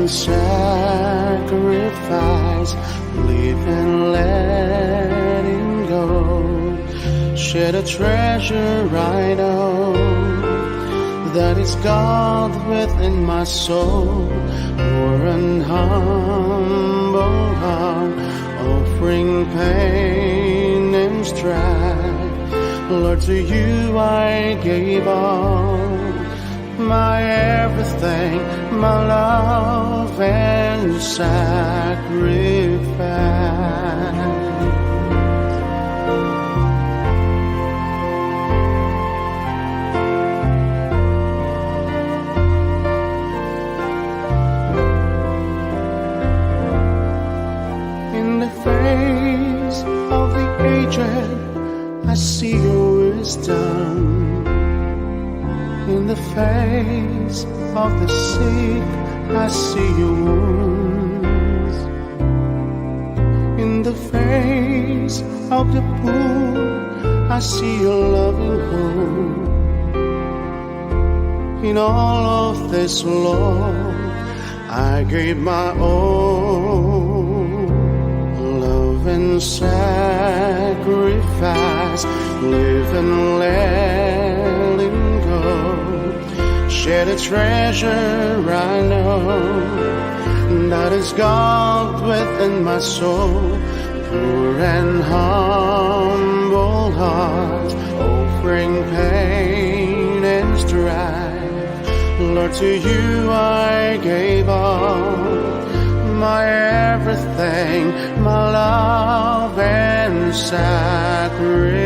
sacrifice, live and letting go. Share the treasure I know that is God within my soul. For an humble heart, offering pain and strife, Lord, to you I gave all, my everything, my love and sacrifice. In the face of the aged, I see your wisdom. In the face of the sick, I see your wounds. In the face of the poor, I see your loving hope. In all of this, Lord, I gave my all, love and sacrifice, live and letting go. Share the treasure I know that is God within my soul. Pure and humble heart, offering pain and strife, Lord, to you I gave all, my everything, my love and sacrifice.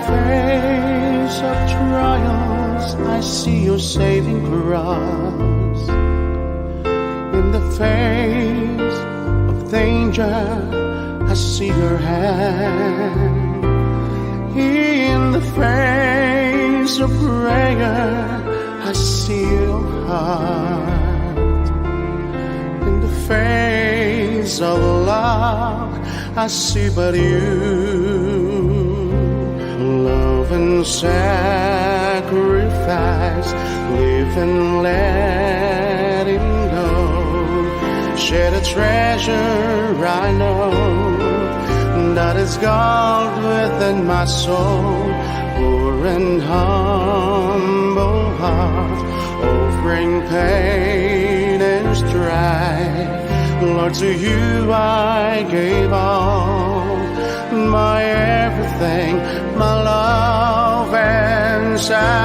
Face of trials, I see your saving cross. In the face of danger, I see your hand. In the face of prayer, I see your heart. In the face of love, I see but you. Love and sacrifice, live and letting go. Share the treasure I know that is God within my soul. Poor and humble heart, offering pain and strife, Lord, to you I gave all, my everything, my love and sacrifice.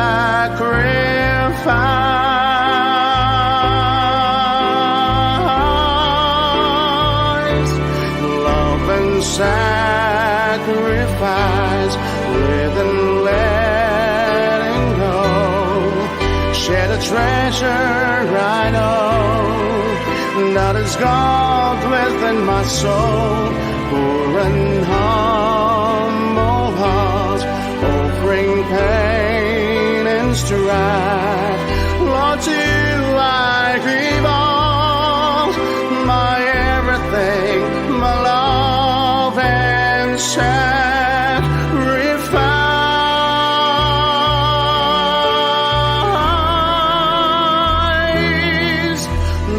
Love and sacrifice, live and letting go. Share the treasure I know that is God within my soul. Poor and humble heart, offering pain and strife, Lord, to you I give all, my everything, my love and sacrifice.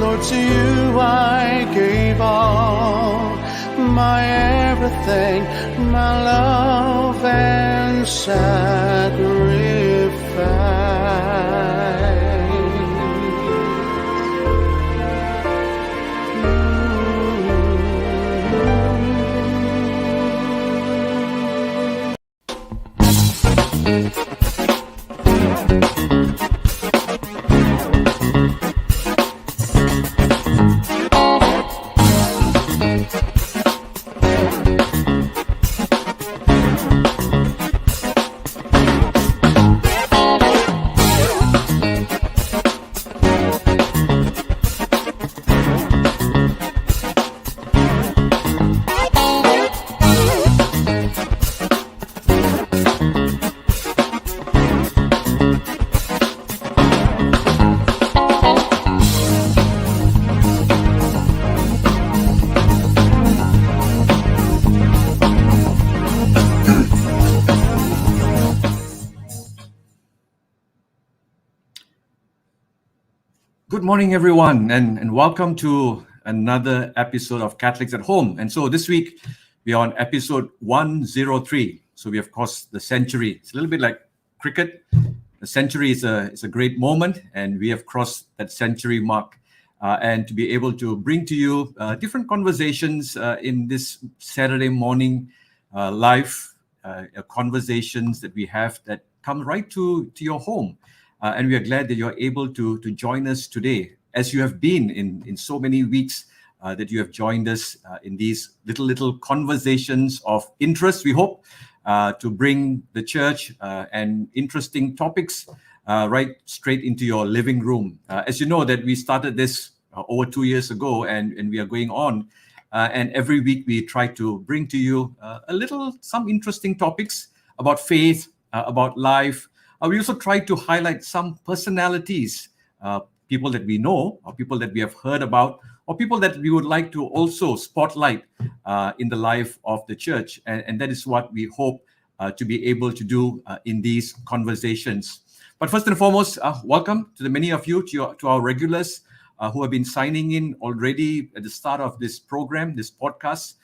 Lord, to you I gave all, my everything, my love and sacrifice. Good morning, everyone, and welcome to another episode of Catholics at Home. And so this week, we are on episode 103. So we have crossed the century. It's a little bit like cricket. The century is a great moment, and we have crossed that century mark. And to be able to bring to you different conversations in this Saturday morning live conversations that we have that come right to your home. And we are glad that you're able to join us today, as you have been in so many weeks that you have joined us in these little conversations of interest, we hope, to bring the church and interesting topics right straight into your living room. As you know, that we started this over 2 years ago, and we are going on. And every week we try to bring to you some interesting topics about faith, about life. We also try to highlight some personalities, people that we know, or people that we have heard about, or people that we would like to also spotlight in the life of the church. And that is what we hope to be able to do in these conversations. But first and foremost, welcome to the many of you, to our regulars who have been signing in already at the start of this program, this podcast.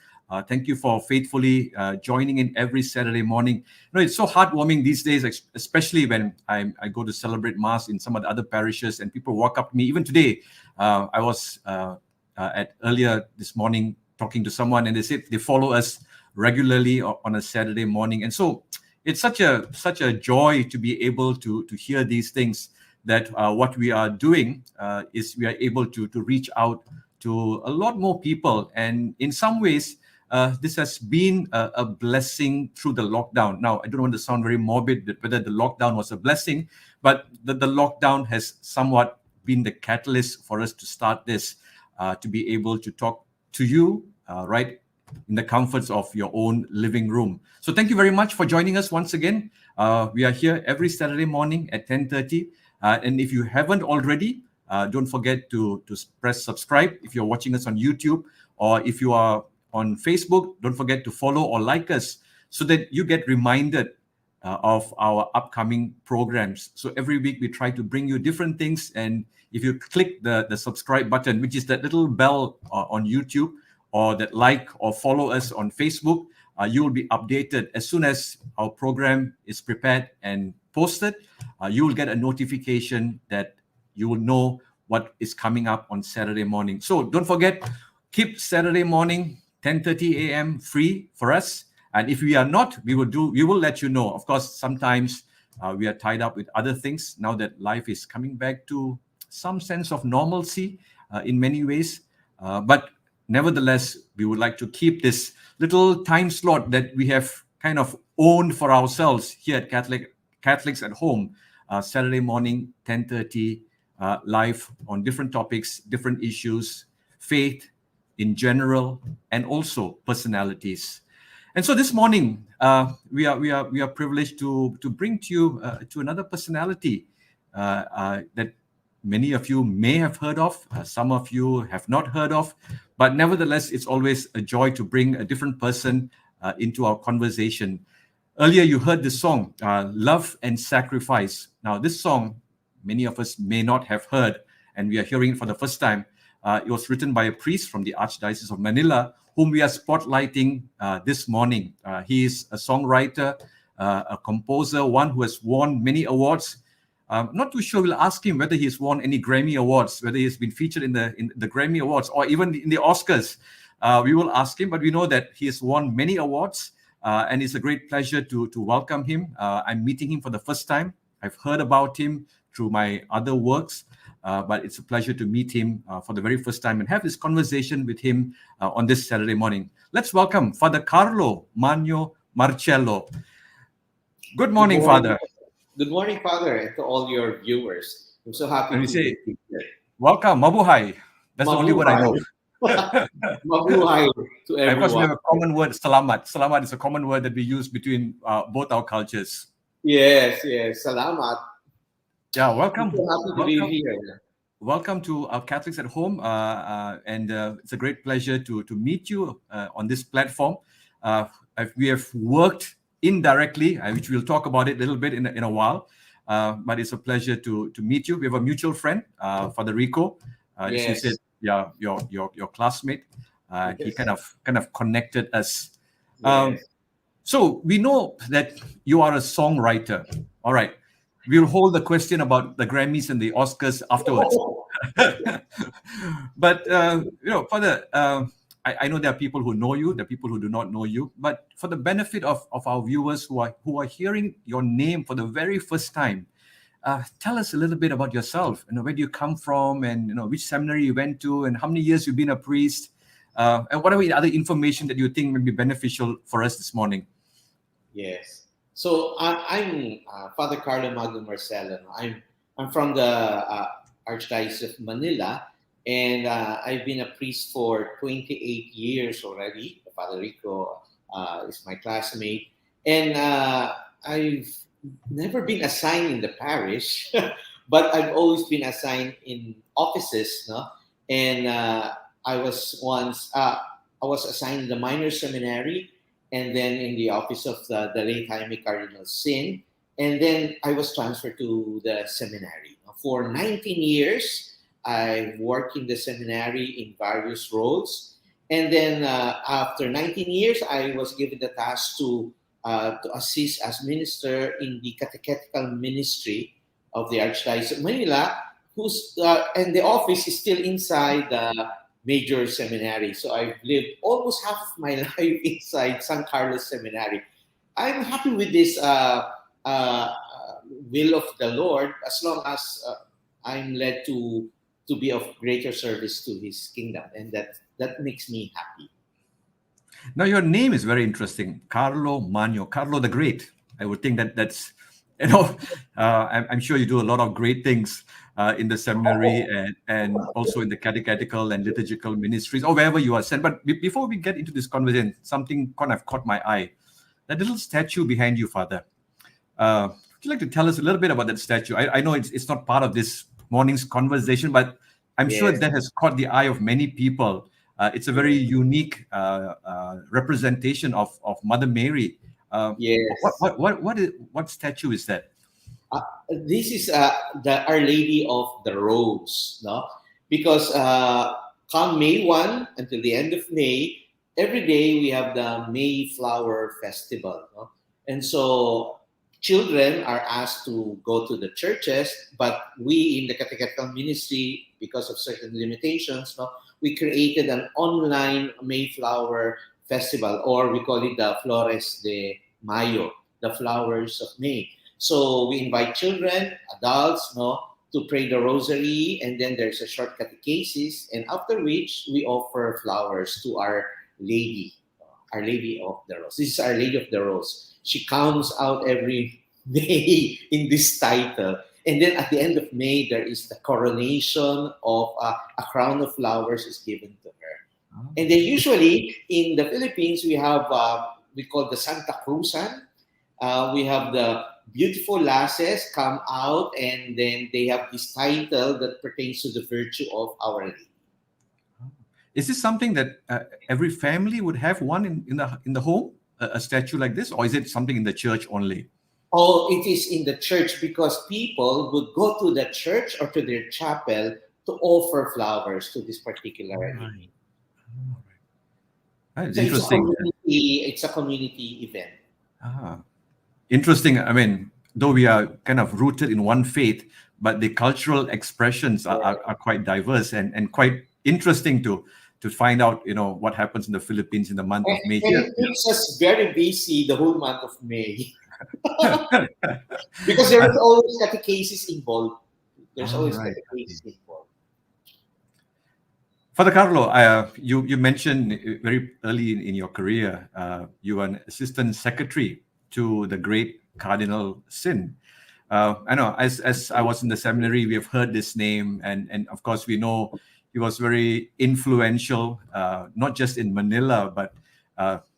Thank you for faithfully joining in every Saturday morning. You know, it's so heartwarming these days, especially when I go to celebrate Mass in some of the other parishes and people walk up to me. Even today, I was at earlier this morning talking to someone, and they said they follow us regularly on a Saturday morning. And so it's such a joy to be able to hear these things, that what we are doing is we are able to reach out to a lot more people. And in some ways, this has been a blessing through the lockdown. Now, I don't want to sound very morbid whether the lockdown was a blessing, but the lockdown has somewhat been the catalyst for us to start this, to be able to talk to you right in the comforts of your own living room. So thank you very much for joining us once again. We are here every Saturday morning at 10:30. And if you haven't already, don't forget to press subscribe if you're watching us on YouTube, or if you are on Facebook, don't forget to follow or like us so that you get reminded of our upcoming programs. So every week we try to bring you different things. And if you click the subscribe button, which is that little bell on YouTube, or that like or follow us on Facebook, you will be updated as soon as our program is prepared and posted. You will get a notification that you will know what is coming up on Saturday morning. So don't forget, keep Saturday morning 10:30 a.m. free for us. And if we are not, we will let you know. Of course, sometimes we are tied up with other things now that life is coming back to some sense of normalcy in many ways. But nevertheless, we would like to keep this little time slot that we have kind of owned for ourselves here at Catholics at Home, Saturday morning, 10:30, live on different topics, different issues, faith in general, and also personalities. And so this morning, we are privileged to bring to you to another personality that many of you may have heard of, some of you have not heard of, but nevertheless, it's always a joy to bring a different person into our conversation. Earlier, you heard the song, Love and Sacrifice. Now, this song, many of us may not have heard, and we are hearing it for the first time. It was written by a priest from the Archdiocese of Manila, whom we are spotlighting this morning. He is a songwriter, a composer, one who has won many awards. Not too sure. We'll ask him whether he's won any Grammy Awards, whether he's been featured in the Grammy Awards or even in the Oscars. We will ask him, but we know that he has won many awards, and it's a great pleasure to welcome him. I'm meeting him for the first time. I've heard about him through my other works, but it's a pleasure to meet him for the very first time and have this conversation with him on this Saturday morning. Let's welcome Father Carlo Magno Marcelo. Good morning, Father. Good morning, Father, and to all your viewers. I'm so happy And we to say, be here. welcome, mabuhay. That's the only word I know. Mabuhay to everyone. Of course, we have a common word, salamat. Salamat is a common word that we use between both our cultures. Yes, salamat. Yeah, welcome. I'm so happy to be here. Welcome to our Catholics at Home, and it's a great pleasure to meet you on this platform. We have worked indirectly, which we'll talk about it a little bit in a while, but it's a pleasure to meet you. We have a mutual friend, Father Rico. As you Yes. said, yeah, your classmate. He kind of connected us. Yes. So we know that you are a songwriter. All right. We'll hold the question about the Grammys and the Oscars afterwards. Oh, But Father, I know there are people who know you, there are people who do not know you. But for the benefit of our viewers who are hearing your name for the very first time, tell us a little bit about yourself. Where do you come from, and which seminary you went to, and how many years you've been a priest, and whatever other information that you think may be beneficial for us this morning. yes. So I'm Father Carlo Magno Marcelo. I'm from the Archdiocese of Manila, and I've been a priest for 28 years already. Father Rico is my classmate, and I've never been assigned in the parish, but I've always been assigned in offices, no? And I was assigned in the minor seminary, and then in the office of the late Jaime Cardinal Sin, and then I was transferred to the seminary. For 19 years, I worked in the seminary in various roles, and then after 19 years, I was given the task to assist as minister in the catechetical ministry of the Archdiocese of Manila, and the office is still inside the major seminary. So I've lived almost half of my life inside San Carlos Seminary. I'm happy with this will of the Lord, as long as I'm led to be of greater service to His kingdom, and that makes me happy. Now, your name is very interesting, Carlo Mano, Carlo the Great. I would think that's, I'm sure you do a lot of great things in the seminary and also in the catechetical and liturgical ministries, or wherever you are sent. But before we get into this conversation, something kind of caught my eye. That little statue behind you, Father. Would you like to tell us a little bit about that statue? I know it's not part of this morning's conversation, but I'm sure that has caught the eye of many people. It's a very unique representation of Mother Mary. Yes. What statue is that? This is the Our Lady of the Rose, no? Because come May 1 until the end of May, every day we have the Mayflower Festival, no? And so children are asked to go to the churches, but we in the catechetical ministry, because of certain limitations, no, we created an online Mayflower Festival, or we call it the Flores de Mayo, the Flowers of May. So we invite children, adults, no, to pray the rosary, and then there's a short catechesis, and after which we offer flowers to Our Lady of the Rose. This is Our Lady of the Rose. She comes out every May in this title. And then at the end of May, there is the coronation of a crown of flowers is given to her. Oh. And then usually in the Philippines, we have, we call the Santa Cruzan. We have the beautiful lasses come out, and then they have this title that pertains to the virtue of Our Lady. Is this something that every family would have one in the home, a statue like this, or is it something in the church only? Oh, it is in the church, because people would go to the church or to their chapel to offer flowers to this particular lady. That's so interesting. It's a community event. Interesting. I mean, though we are kind of rooted in one faith, but the cultural expressions are quite diverse and quite interesting to find out, what happens in the Philippines in the month of May. And it keeps us very busy the whole month of May. Because there is always catechesis involved. There's always catechesis involved. Father Carlo, you mentioned very early in your career, you were an assistant secretary to the great Cardinal Sin. I know, as I was in the seminary, we have heard this name, and of course we know he was very influential, not just in Manila, but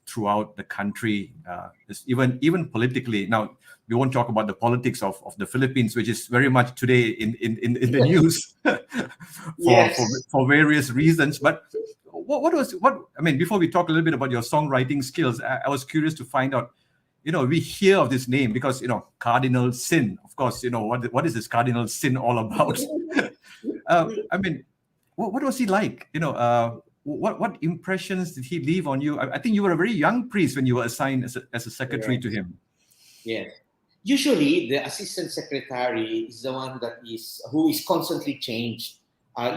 throughout the country, even politically. Now, we won't talk about the politics of the Philippines, which is very much today in the news for various reasons. But what I mean, before we talk a little bit about your songwriting skills, I was curious to find out, we hear of this name because, cardinal sin. Of course, what is this cardinal sin all about? I mean, what was he like? What impressions did he leave on you? I think you were a very young priest when you were assigned as a secretary to him. Yes. Usually, the assistant secretary is the one who is constantly changed.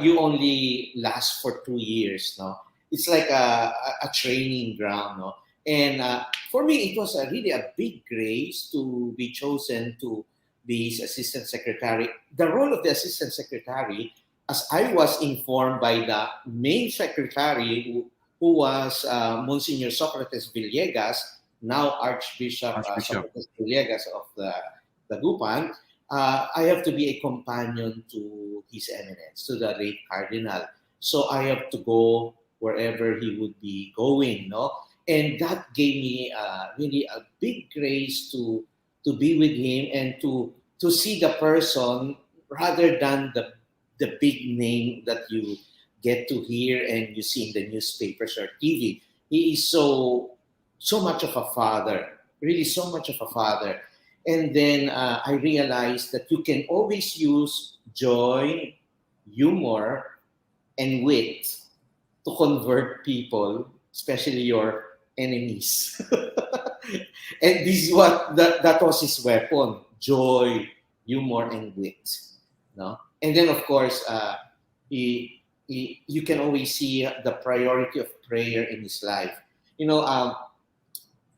You only last for 2 years, no? It's like a training ground, no? And for me, it was really a big grace to be chosen to be his assistant secretary. The role of the assistant secretary, as I was informed by the main secretary, who was Monsignor Socrates Villegas, now Archbishop Socrates Villegas of the Dagupan. I have to be a companion to His Eminence, to the late Cardinal. So I have to go wherever he would be going, no? And that gave me really a big grace to be with him and to see the person rather than the big name that you get to hear and you see in the newspapers or TV. He is so much of a father, really so much of a father. And then I realized that you can always use joy, humor, and wit to convert people, especially your enemies. And this is what that was his weapon: joy, humor, and wit. No, and then of course you can always see the priority of prayer in his life.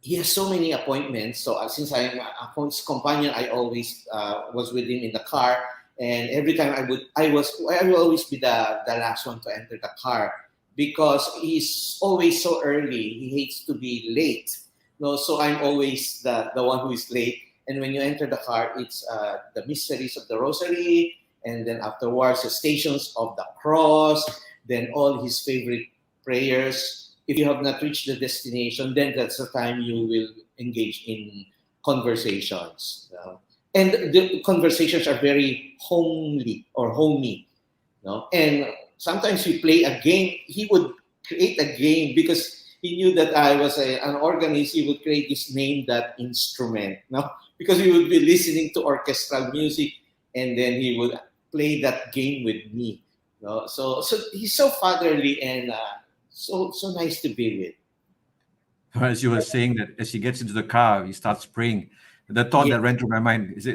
He has so many appointments. So since I'm his companion, I always was with him in the car, and every time I will always be the last one to enter the car because he's always so early. He hates to be late. No, so I'm always the one who is late. And when you enter the car, it's the mysteries of the Rosary, and then afterwards the Stations of the Cross, then all his favorite prayers. If you have not reached the destination, then that's the time you will engage in conversations. And the conversations are very homely or homey. And sometimes we play a game. He would create a game because he knew that I was an organist. He would create this name that instrument. Because we would be listening to orchestral music, and then he would play that game with me. So he's so fatherly and so nice to be with. As you were saying that as he gets into the car, he starts praying. The thought that ran through my mind is: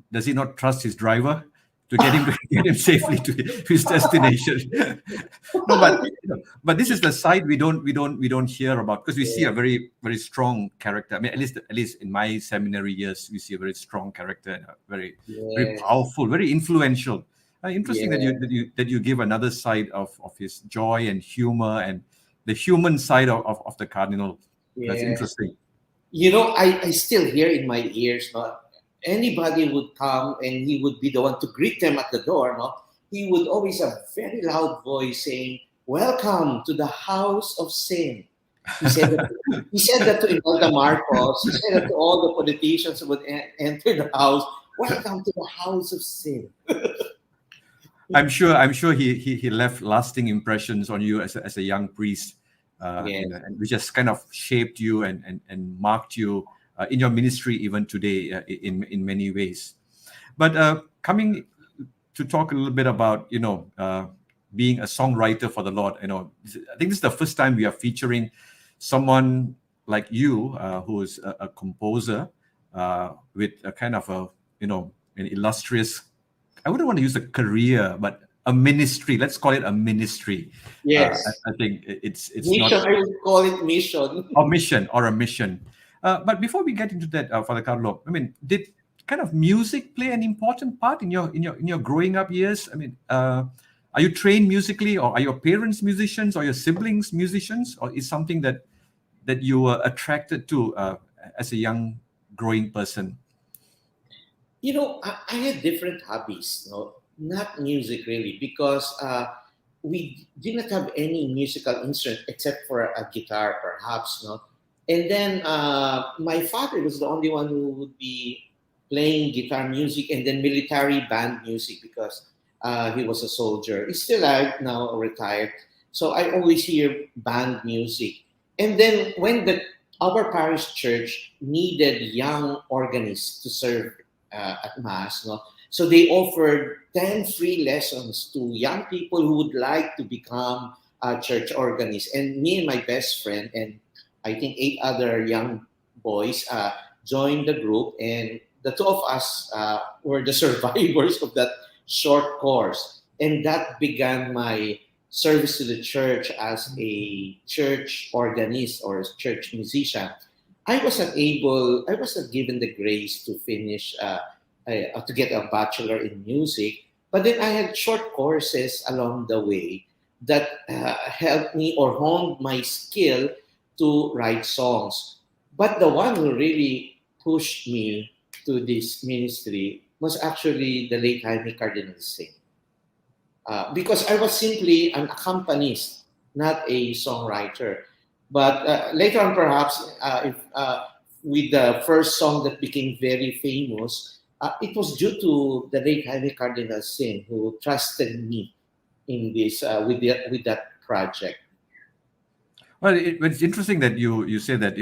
does he not trust his driver to get him safely to his destination? No, but this is the side we don't hear about, because we see a very, very strong character. I mean, at least in my seminary years, we see a very strong character, and very very powerful, very influential. Interesting that you give another side of his joy and humor and the human side of the cardinal. That's interesting. I still hear in my ears, anybody would come and he would be the one to greet them at the door. He would always have a very loud voice saying, "Welcome to the house of sin." He said that to Imelda Marcos. He said that to all the politicians who would enter the house. "Welcome to the house of sin." I'm sure he left lasting impressions on you as a young priest, and which has kind of shaped you and marked you in your ministry even today in many ways. But coming to talk a little bit about being a songwriter for the Lord, I think this is the first time we are featuring someone like you who is a composer with a kind of an illustrious, I wouldn't want to use a career, but a ministry. Let's call it a ministry. Yes. I think it's mission, not. I would call it mission. Or a mission. But before we get into that, Father Carlo, I mean, did kind of music play an important part in your growing up years? I mean, are you trained musically, or are your parents musicians, or your siblings musicians, or is something that you were attracted to as a young growing person? I had different hobbies, not music really, because we didn't have any musical instrument except for a guitar, perhaps, And then my father was the only one who would be playing guitar music and then military band music because he was a soldier. He's still alive now, retired. So I always hear band music. And then when the our parish church needed young organists to serve at Mass. No? So they offered 10 free lessons to young people who would like to become church organists. And me and my best friend, and I think 8 other young boys, joined the group. And the two of us were the survivors of that short course. And that began my service to the church as a church organist or a church musician. I was not given the grace to finish, to get a bachelor in music, but then I had short courses along the way that helped me or honed my skill to write songs. But the one who really pushed me to this ministry was actually the late Jaime Cardinal Singh. Because I was simply an accompanist, not a songwriter. But later on, perhaps, with the first song that became very famous, it was due to the late Jaime Cardinal Singh who trusted me in this with that project. Well, it's interesting that you say that,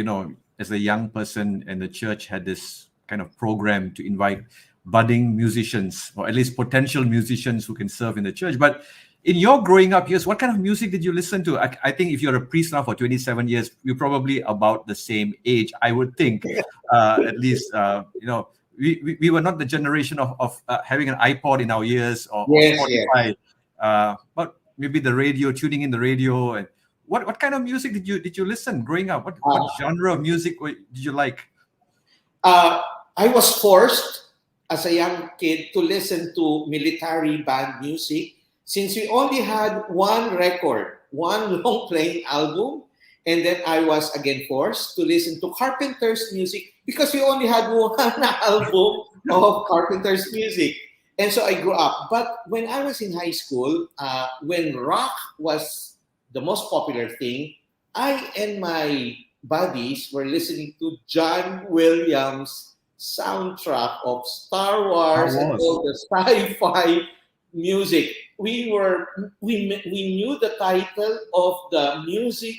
as a young person and the church had this kind of program to invite budding musicians, or at least potential musicians who can serve in the church. But in your growing up years, what kind of music did you listen to? I think if you're a priest now for 27 years, you're probably about the same age, I would think. At least, we were not the generation of having an iPod in our ears or Spotify, but maybe the radio, tuning in the radio. And what kind of music did you listen growing up? What genre of music did you like? I was forced as a young kid to listen to military band music since we only had one record, one long playing album. And then I was again forced to listen to Carpenter's music because we only had one album of Carpenter's music. And so I grew up. But when I was in high school, when rock was the most popular thing, I and my buddies were listening to John Williams' soundtrack of Star Wars and all the sci-fi music. We knew the title of the music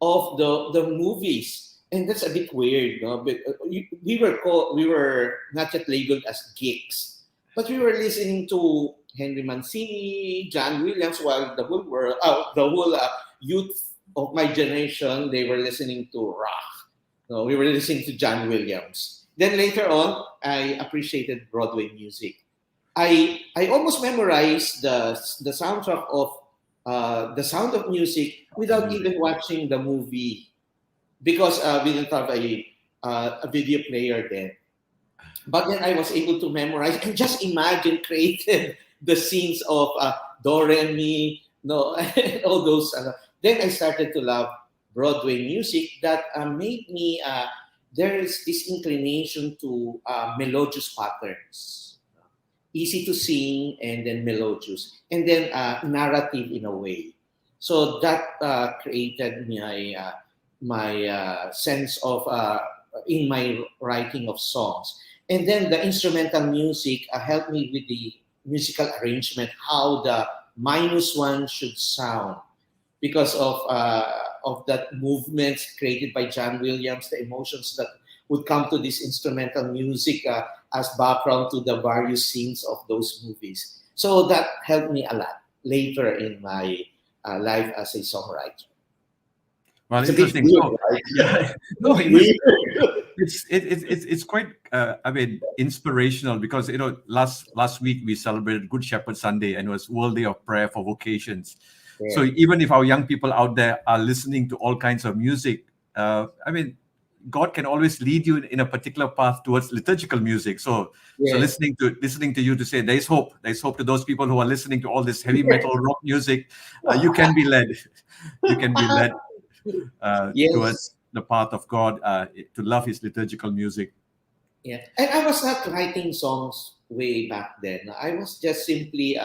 of the movies, and that's a bit weird, no? But we were not yet labeled as geeks, but we were listening to Henry Mancini, John Williams, while the whole world, the whole youth of my generation, they were listening to rock. No, we were listening to John Williams. Then later on, I appreciated Broadway music. I almost memorized the soundtrack of The Sound of Music without even watching the movie because we didn't have a video player then. But then I was able to memorize and just imagine created the scenes of Do Re Mi, no, and all those. Then I started to love Broadway music that made me. There is this inclination to melodious patterns, easy to sing and then melodious, and then narrative in a way. So that created my sense of in my writing of songs. And then the instrumental music helped me with the musical arrangement, how the -1 should sound because of that movements created by John Williams, the emotions that would come to this instrumental music as background to the various scenes of those movies. So that helped me a lot later in my life as a songwriter. Well, It's interesting. weird, right? Yeah, no, it's quite inspirational because last week we celebrated Good Shepherd Sunday and it was World Day of Prayer for Vocations. Yeah. So even if our young people out there are listening to all kinds of music, God can always lead you in a particular path towards liturgical music. So listening to you to say there's hope to those people who are listening to all this heavy metal rock music, you can be led towards the path of God, to love His liturgical music. Yeah, and I was not writing songs way back then. I was just simply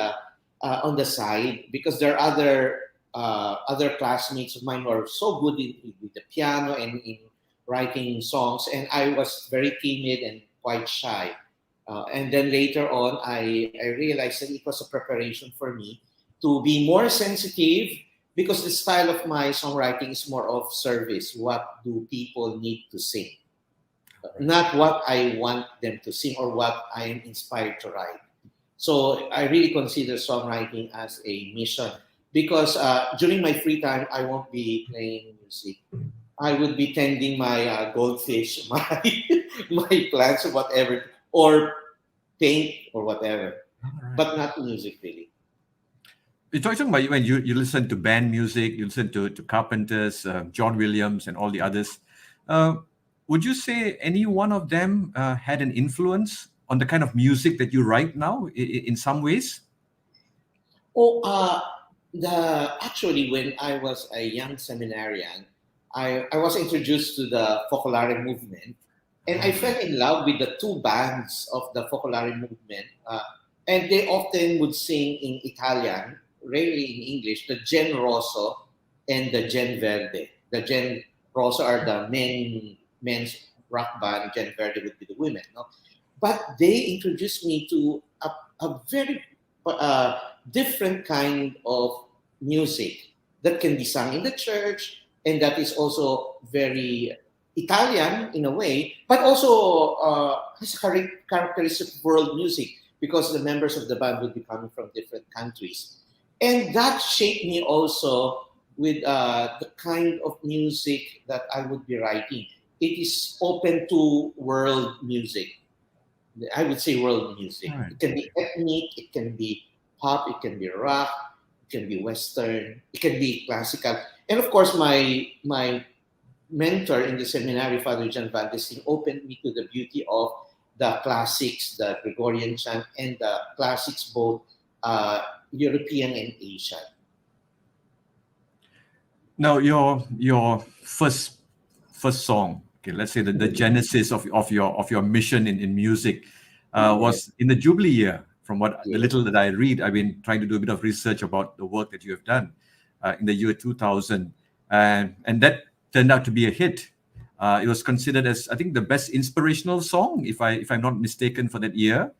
on the side because there are other classmates of mine who are so good with the piano and in writing songs, and I was very timid and quite shy. And then later on, I realized that it was a preparation for me to be more sensitive, because the style of my songwriting is more of service. What do people need to sing? Not what I want them to sing or what I am inspired to write. So I really consider songwriting as a mission because during my free time, I won't be playing music. I would be tending my goldfish, my plants or whatever, or paint or whatever, All right. but not music really. You're talking about when you listen to band music, you listen to Carpenters, John Williams, and all the others. Uh, would you say any one of them had an influence on the kind of music that you write now in some ways? Oh, actually, when I was a young seminarian, I was introduced to the Focolare movement, and I fell in love with the two bands of the Focolare movement. And they often would sing in Italian, rarely in English, the Gen Rosso and the Gen Verde. The Gen Rosso are the men's rock band, Gen Verde would be the women. No? But they introduced me to a very different kind of music that can be sung in the church and that is also very Italian in a way, but also has a characteristic of world music because the members of the band would be coming from different countries. And that shaped me also with the kind of music that I would be writing. It is open to world music. I would say world music. All right. It can be ethnic, it can be pop, it can be rock, it can be western, it can be classical. And of course, my mentor in the seminary, Father John Valdestin, opened me to the beauty of the classics, the Gregorian chant, and the classics, both European and Asian. Now, your first song, okay, let's say the genesis of your mission in music was in the Jubilee year. From what the little that I read, I've been trying to do a bit of research about the work that you have done in the year 2000, and that turned out to be a hit. It was considered as, I think, the best inspirational song, if I'm not mistaken, for that year.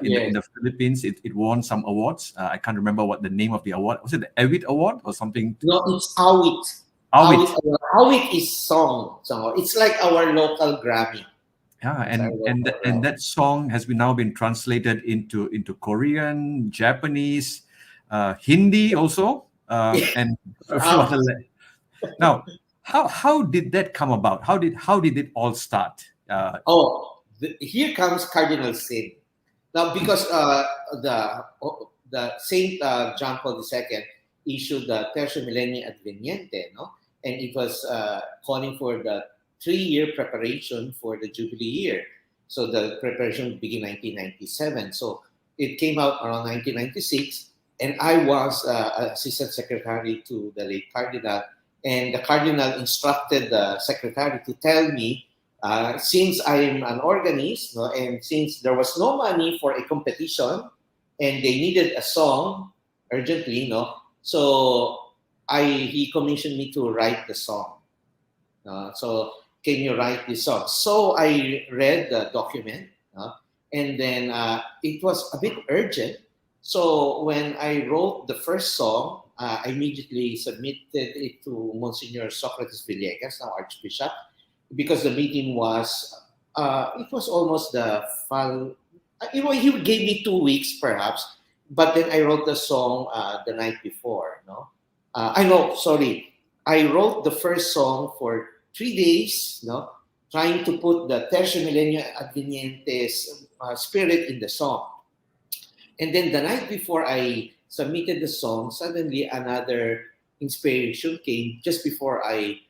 In the Philippines, it won some awards. I can't remember what the name of the award was. It the Awit Award or something? No, it's Awit. Awit. Awit is song. It's like our local Grammy. Yeah, and that song has now been translated into Korean, Japanese, Hindi also, and a few other. Now, how did that come about? How did it all start? Here comes Cardinal Sin. Now, because the Saint John Paul II issued the Tercio Millennio Adveniente, no, and it was calling for the 3-year preparation for the Jubilee year. So the preparation began 1997. So it came out around 1996, and I was assistant secretary to the late Cardinal, and the Cardinal instructed the secretary to tell me, since I'm an organist, no, and since there was no money for a competition, and they needed a song urgently, no, so he commissioned me to write the song. So can you write this song? So I read the document, and then it was a bit urgent. So when I wrote the first song, I immediately submitted it to Monsignor Socrates Villegas, now Archbishop, because the meeting was, it was almost the fall. He gave me 2 weeks perhaps, but then I wrote the song the night before. No, I wrote the first song for 3 days, no, trying to put the Tercio Millennio Adveniente's spirit in the song. And then the night before I submitted the song, suddenly another inspiration came just before I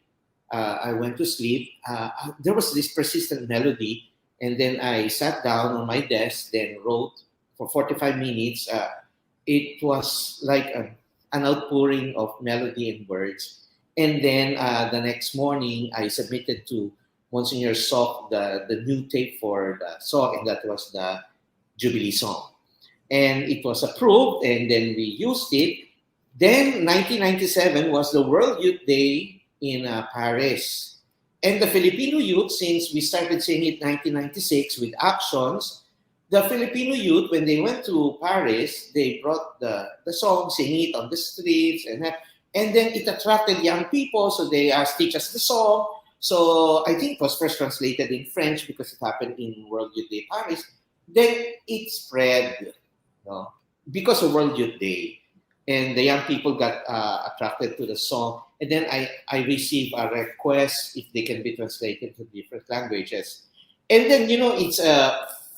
went to sleep. There was this persistent melody, and then I sat down on my desk, then wrote for 45 minutes. It was like an outpouring of melody and words. And then the next morning, I submitted to Monsignor Sock the new tape for the song, and that was the Jubilee song. And it was approved, and then we used it. Then 1997 was the World Youth Day in Paris. And the Filipino youth, since we started singing it 1996 with actions, the Filipino youth, when they went to Paris, they brought the song, singing it on the streets, and And then it attracted young people, so they teach us the song. So I think it was first translated in French because it happened in World Youth Day Paris. Then it spread, because of World Youth Day, and the young people got attracted to the song. And then I received a request if they can be translated to different languages. And then it's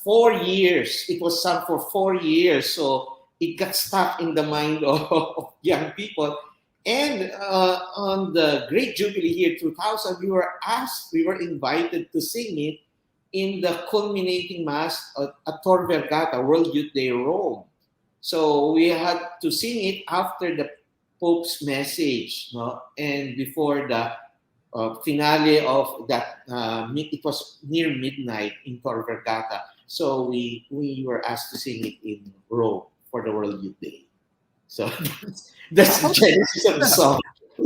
4 years. It was sung for 4 years, so it got stuck in the mind of young people. And on the Great Jubilee year 2000, we were invited to sing it in the culminating mass at Tor Vergata, World Youth Day, Rome. So we had to sing it after the Pope's message, and before the finale of that. It was near midnight in Tor Vergata. So we were asked to sing it in Rome for the World Youth Day. So that's the genesis of the song.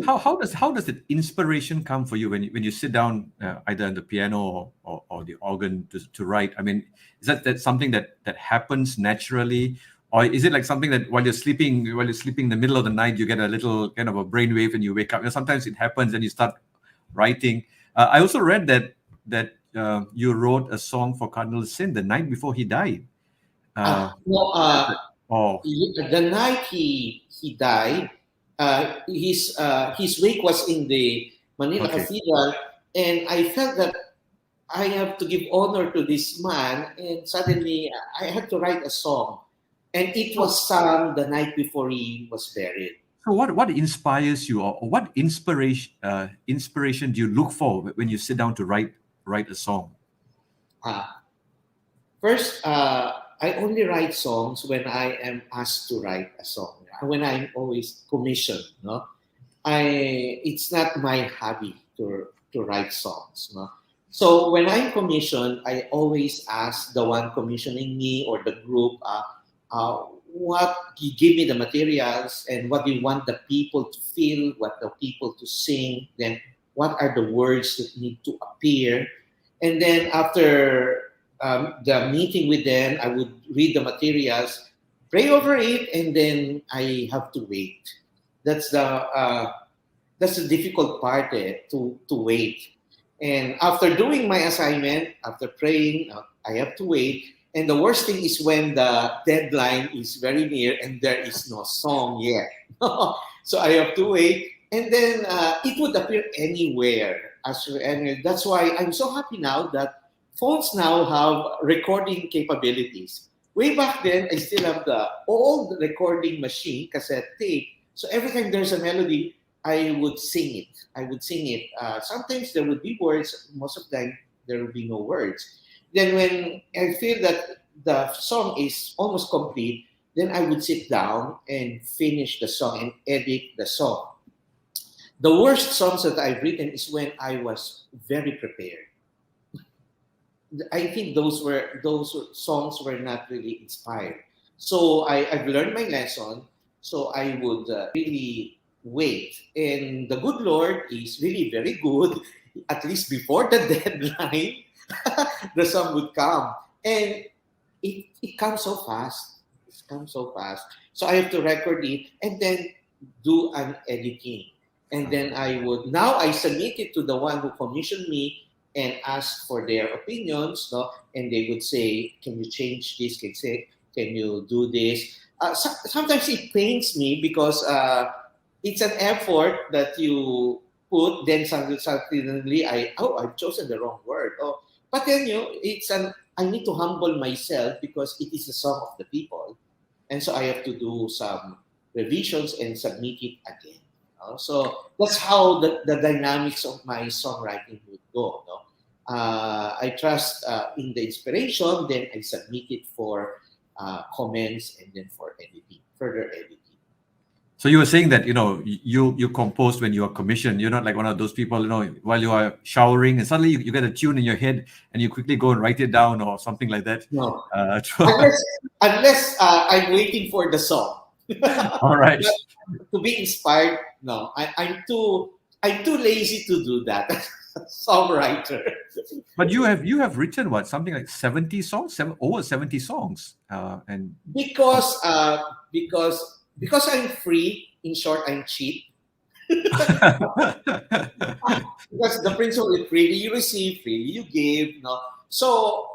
How does the inspiration come for you when you sit down either on the piano or the organ to write? I mean, is that something that happens naturally, or is it like something that while you're sleeping in the middle of the night, you get a little kind of a brainwave and you wake up? Sometimes it happens and you start writing. I also read that you wrote a song for Cardinal Sin the night before he died. The night he died, his wake was in the Manila Cathedral, and I felt that I have to give honor to this man, and suddenly I had to write a song, and it was sung the night before he was buried. So what inspires you, or what inspiration do you look for when you sit down to write a song? First, I only write songs when I am asked to write a song. When I'm always commissioned, it's not my hobby to write songs. So when I'm commissioned, I always ask the one commissioning me or the group, what you give me the materials and what you want the people to feel, what the people to sing, then what are the words that need to appear. And then after the meeting with them, I would read the materials, pray over it, and then I have to wait. That's the difficult part, to wait. And after doing my assignment, after praying, I have to wait. And the worst thing is when the deadline is very near and there is no song yet. So I have to wait. And then it would appear anywhere. That's why I'm so happy now that phones now have recording capabilities. Way back then, I still have the old recording machine, cassette tape. So every time there's a melody, I would sing it. Sometimes there would be words. Most of the time, there would be no words. Then when I feel that the song is almost complete, then I would sit down and finish the song and edit the song. The worst songs that I've written is when I was very prepared. I think those songs were not really inspired. So I've learned my lesson. So I would really wait. And the good Lord is really very good. At least before the deadline, the song would come. And it comes so fast. It comes so fast. So I have to record it and then do an editing. And then I submit it to the one who commissioned me and ask for their opinions, and they would say, can you change this? Can you do this? Sometimes it pains me because it's an effort that you put, then suddenly I've chosen the wrong word. But then I need to humble myself because it is the song of the people. And so I have to do some revisions and submit it again. So that's how the dynamics of my songwriting would go. I trust in the inspiration, then I submit it for comments and then for further editing. So you were saying that you compose when you are commissioned. You're not like one of those people while you are showering and suddenly you get a tune in your head and you quickly go and write it down or something like that. No, unless I'm waiting for the song. All right. To be inspired, no, I'm too lazy to do that. Songwriter. But you have written what, something like 70 songs, over 70 songs, and because I'm free. In short, I'm cheap. Because the principle is freely you receive, freely you give. No, so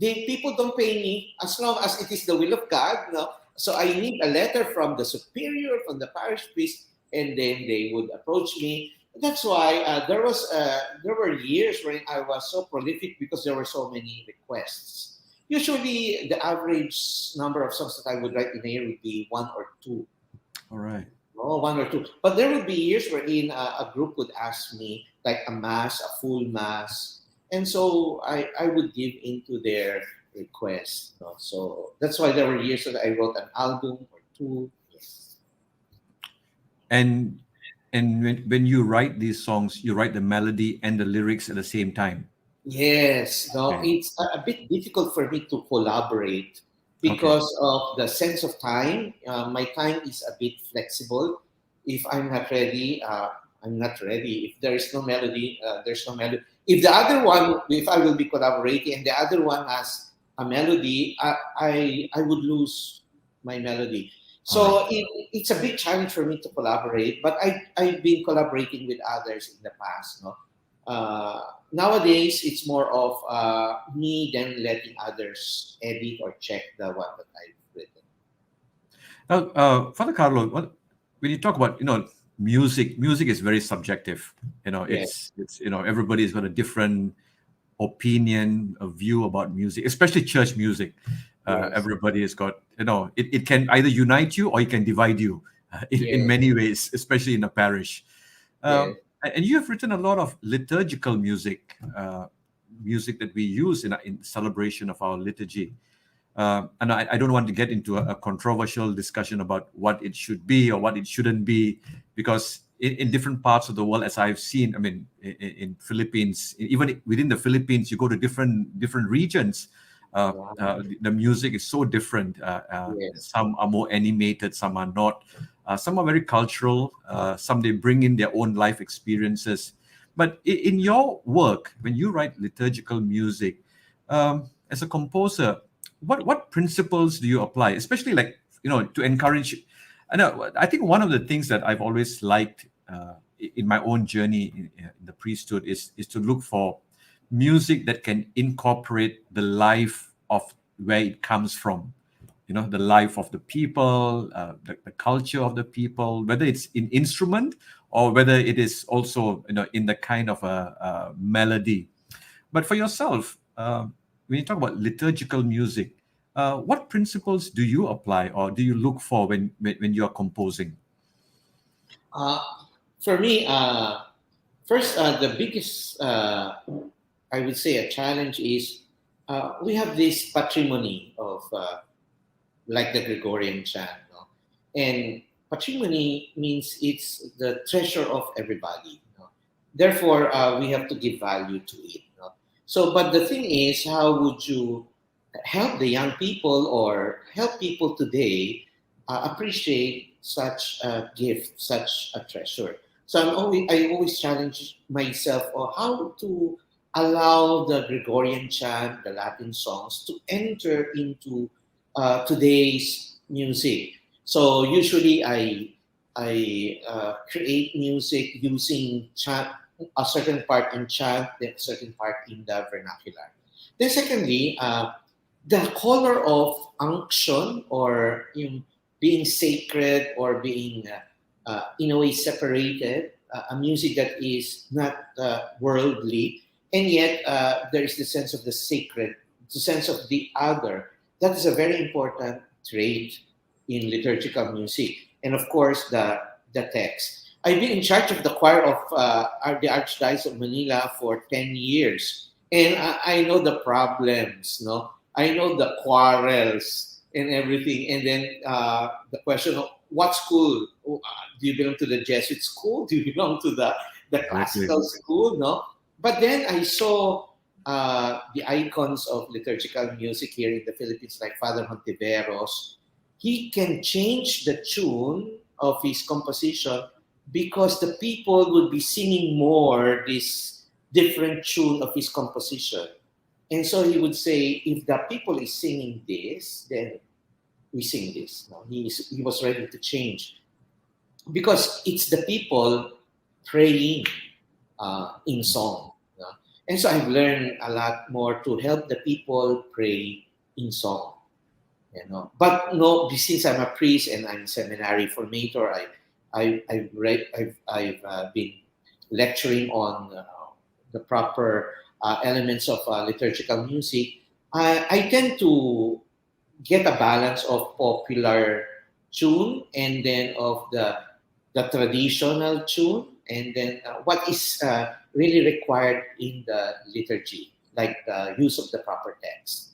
people don't pay me as long as it is the will of God. No, so I need a letter from the superior, from the parish priest, and then they would approach me. That's why there were years when I was so prolific because there were so many requests. Usually, the average number of songs that I would write in a year would be one or two. All right. Oh, one or two. But there would be years wherein a group would ask me, like a mass, a full mass. And so I would give into their request. No? So that's why there were years that I wrote an album or two. Yes. And when you write these songs, you write the melody and the lyrics at the same time. Yes, no, Okay. it's a bit difficult for me to collaborate Okay. because of the sense of time. My time is a bit flexible. If I'm not ready, I'm not ready. If there is no melody, there's no melody. If the other one, if I will be collaborating and the other one has a melody, I would lose my melody. All right. So it's a big challenge for me to collaborate, but I've been collaborating with others in the past. No? Uh, Nowadays, it's more of me then letting others edit or check the one that I've written. Now, Father Carlo, when you talk about music is very subjective. Yeah, It's everybody's got a different opinion, a view about music, especially church music. yes, Everybody has got it can either unite you or it can divide you in yes, many ways, especially in a parish. yes. And you have written a lot of liturgical music, music that we use in celebration of our liturgy. And I don't want to get into a controversial discussion about what it should be or what it shouldn't be, because in different parts of the world, as I've seen, I mean, in Philippines, even within the Philippines, you go to different regions. Wow. The music is so different. Yes. Some are more animated, some are not. Some are very cultural. Some they bring in their own life experiences. But in your work, when you write liturgical music, as a composer, what principles do you apply, especially like to encourage? I think one of the things that I've always liked in my own journey in the priesthood is to look for music that can incorporate the life of where it comes from, the life of the people, the culture of the people, whether it's in instrument or whether it is also in the kind of a melody. But for yourself, when you talk about liturgical music, what principles do you apply or do you look for when you are composing? Uh, for me, first, the biggest, I would say, a challenge is we have this patrimony of like the Gregorian chant, no? And patrimony means it's the treasure of everybody. No? Therefore, we have to give value to it. No? So, but the thing is, how would you help the young people or help people today appreciate such a gift, such a treasure? So I always challenge myself on how to allow the Gregorian chant, the Latin songs, to enter into today's music. So usually I create music using chant, a certain part in chant, then a certain part in the vernacular. Then secondly, the color of unction or being sacred or being in a way separated, a music that is not worldly, and yet there is the sense of the sacred, the sense of the other. That is a very important trait in liturgical music. And of course, the text. I've been in charge of the choir of the Archdiocese of Manila for 10 years. And I know the problems, no? I know the quarrels and everything. And then the question of what school? Do you belong to the Jesuit school? Do you belong to the Exactly. classical school? No. But then I saw the icons of liturgical music here in the Philippines, like Father Montiveros. He can change the tune of his composition because the people would be singing more this different tune of his composition. And so he would say, if the people is singing this, then we sing this. No, he was ready to change. because it's the people praying in song. You know? And so I've learned a lot more to help the people pray in song. You know, but no, since I'm a priest and I'm seminary formator, I've been lecturing on the proper elements of liturgical music. I tend to get a balance of popular tune and then of the traditional tune, and then what is really required in the liturgy, like the use of the proper text.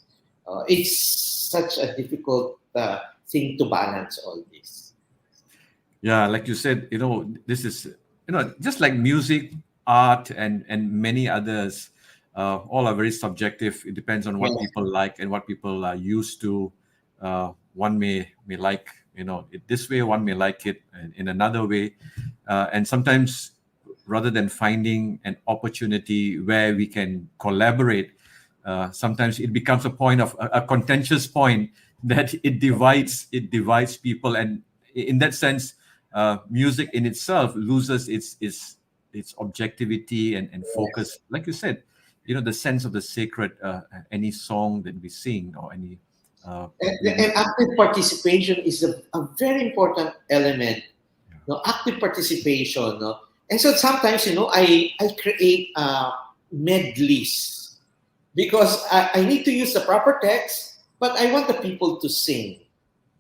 It's such a difficult thing to balance all this. Yeah, like you said, this is, just like music, art, and many others, all are very subjective. It depends on what Yes, people like and what people are used to. One may like, it this way, one may like it in another way. And sometimes, rather than finding an opportunity where we can collaborate, sometimes it becomes a point of a contentious point that it divides people, and in that sense, music in itself loses its objectivity and yes. focus. Like you said, the sense of the sacred. Any song that we sing or any And active participation is a very important element. No, active participation. No? And so sometimes, I create medleys because I need to use the proper text, but I want the people to sing.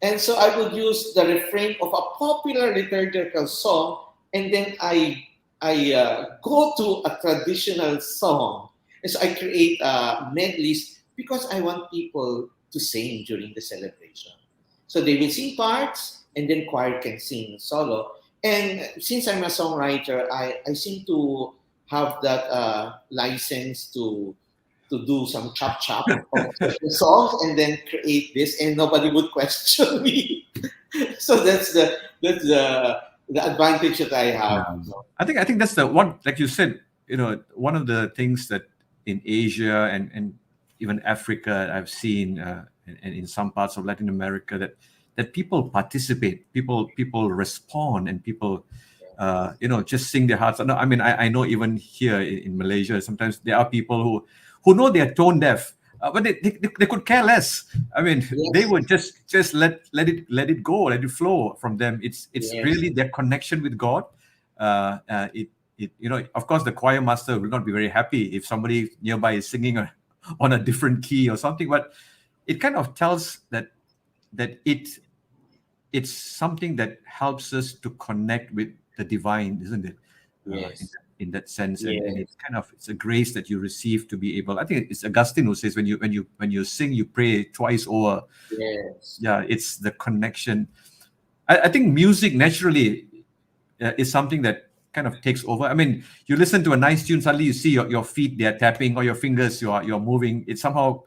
And so I would use the refrain of a popular liturgical song, and then I go to a traditional song. And so I create medleys because I want people to sing during the celebration. So they will sing parts, and then choir can sing solo. And since I'm a songwriter, I seem to have that license to do some chop chop of certain songs and then create this, and nobody would question me. So that's the advantage that I have. Yeah. I think that's the one, like you said, one of the things that in Asia and even Africa I've seen, and in some parts of Latin America, that people participate, people respond, and people just sing their hearts. No, I mean, I know even here in Malaysia, sometimes there are people who know they're tone deaf, but they could care less. I mean, they Yes, would just let it go, let it flow from them. It's yes, really their connection with God. Of course, the choir master will not be very happy if somebody nearby is singing on a different key or something, but it kind of tells that it's something that helps us to connect with the divine, isn't it? Uh, in, yes, in that sense, and yes, it's a grace that you receive to be able. I think it's Augustine who says when you sing, you pray twice over. yes, Yeah, it's the connection. I think music naturally is something that kind of takes over. I mean, you listen to a nice tune, suddenly you see your feet, they're tapping, or your fingers, you're moving. It somehow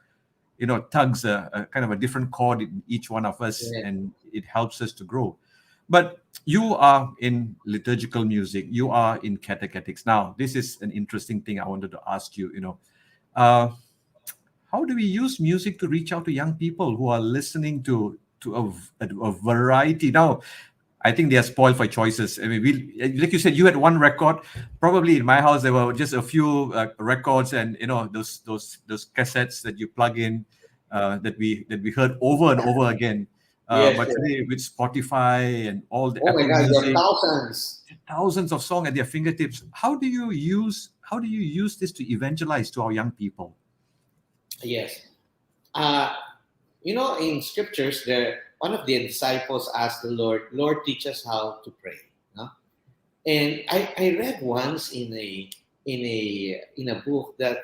tugs a kind of a different chord in each one of us, yes. and it helps us to grow. But you are in liturgical music, you are in catechetics. Now, this is an interesting thing I wanted to ask you. Uh, how do we use music to reach out to young people who are listening to a variety? Now, I think they are spoiled for choices. I mean, like you said, you had one record. Probably in my house there were just a few records, and those cassettes that you plug in, that we heard over and over again. Yes, But yes. today with Spotify and all the Oh my Apple God, there are Music, thousands. thousands of songs at their fingertips. How do you use this to evangelize to our young people? Yes. Uh, in scriptures, one of the disciples asked the Lord, "Lord, teach us how to pray." No? And I read once in a book that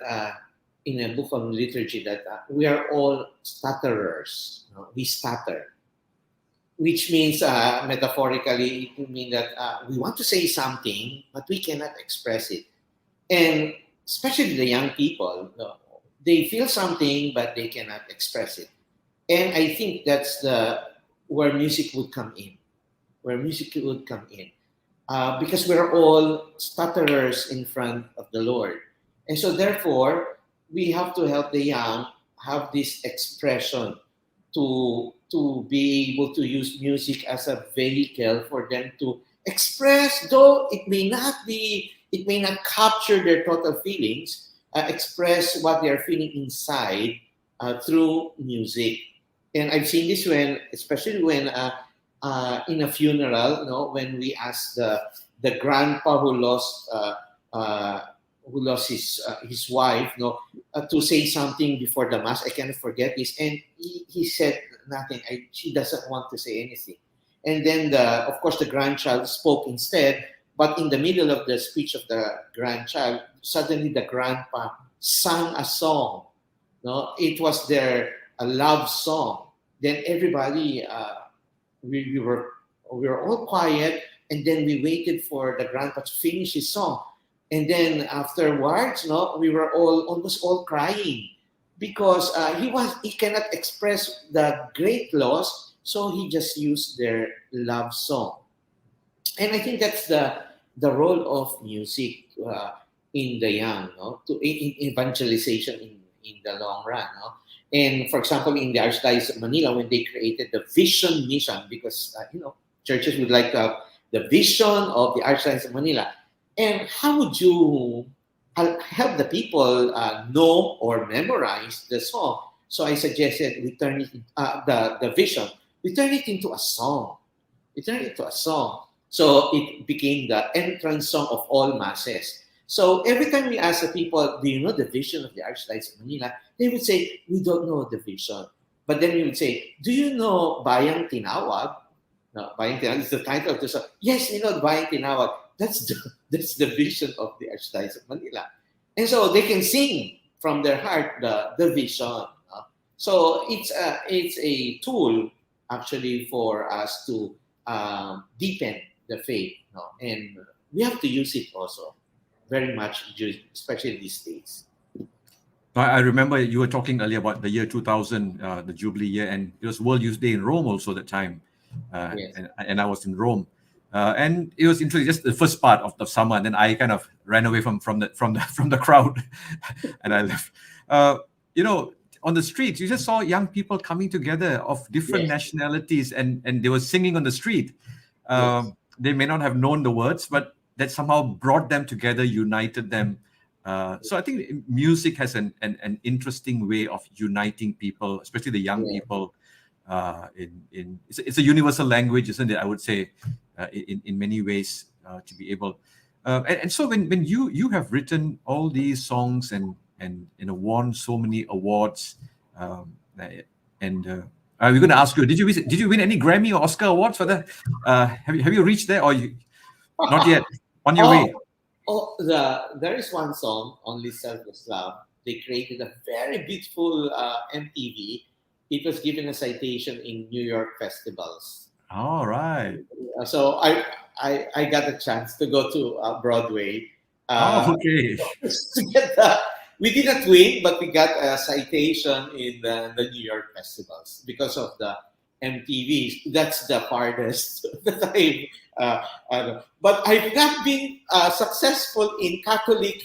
in a book on liturgy that we are all stutterers. No? We stutter, which means metaphorically it would mean that we want to say something but we cannot express it, and especially the young people, no, they feel something but they cannot express it. And I think that's the where music would come in, because we're all stutterers in front of the Lord. And so, therefore, we have to help the young have this expression to be able to use music as a vehicle for them to express, though it may not capture their total feelings, express what they are feeling inside through music. And I've seen this especially when in a funeral, when we ask the grandpa uh, who lost his wife, to say something before the mass. I cannot forget this, and he said nothing. She doesn't want to say anything, and then of course the grandchild spoke instead. But in the middle of the speech of the grandchild, suddenly the grandpa sang a song. No, it was their a love song. Then everybody, we were all quiet, and then we waited for the grandpa to finish his song, and then afterwards, we were almost all crying because he cannot express the great loss, so he just used their love song. And I think that's the role of music in the young, to in evangelization in the long run. And for example, in the Archdiocese of Manila, when they created the vision mission, because churches would like to have the vision of the Archdiocese of Manila, and how would you help the people know or memorize the song? So I suggested we turn it the vision. We turn it into a song. We turn it into a song. So it became the entrance song of all masses. So every time we ask the people, do you know the vision of the Archdiocese of Manila? They would say, we don't know the vision. But then we would say, do you know Bayang Tinawag? No, Bayang Tinawag is the title of the song. Yes, we know Bayang Tinawag. That's the vision of the Archdiocese of Manila. And so they can sing from their heart the vision. So it's a tool actually for us to deepen the faith, and we have to use it also very much, especially these days. I remember you were talking earlier about the year 2000, the Jubilee year, and it was World Youth Day in Rome also at that time, Yes. and I was in Rome, and it was interesting. Just the first part of the summer, and then I kind of ran away from the crowd, and I left. On the streets, you just saw young people coming together of different Yes. nationalities, and they were singing on the street. Yes. They may not have known the words, but that somehow brought them together, united them. So I think music has an interesting way of uniting people, especially the young people. It's a universal language, isn't it? I would say, in many ways, to be able. And so when you have written all these songs and won so many awards, we're going to ask you: Did you win any Grammy or Oscar awards for that? Have you reached there, or you not yet? On your way. There is one song, Only Selfless Love. They created a very beautiful MTV. It was given a citation in New York festivals. All right. So I got a chance to go to Broadway. Okay. To get we didn't win, but we got a citation in the New York festivals because of the MTV. That's the farthest that but I've not been successful in Catholic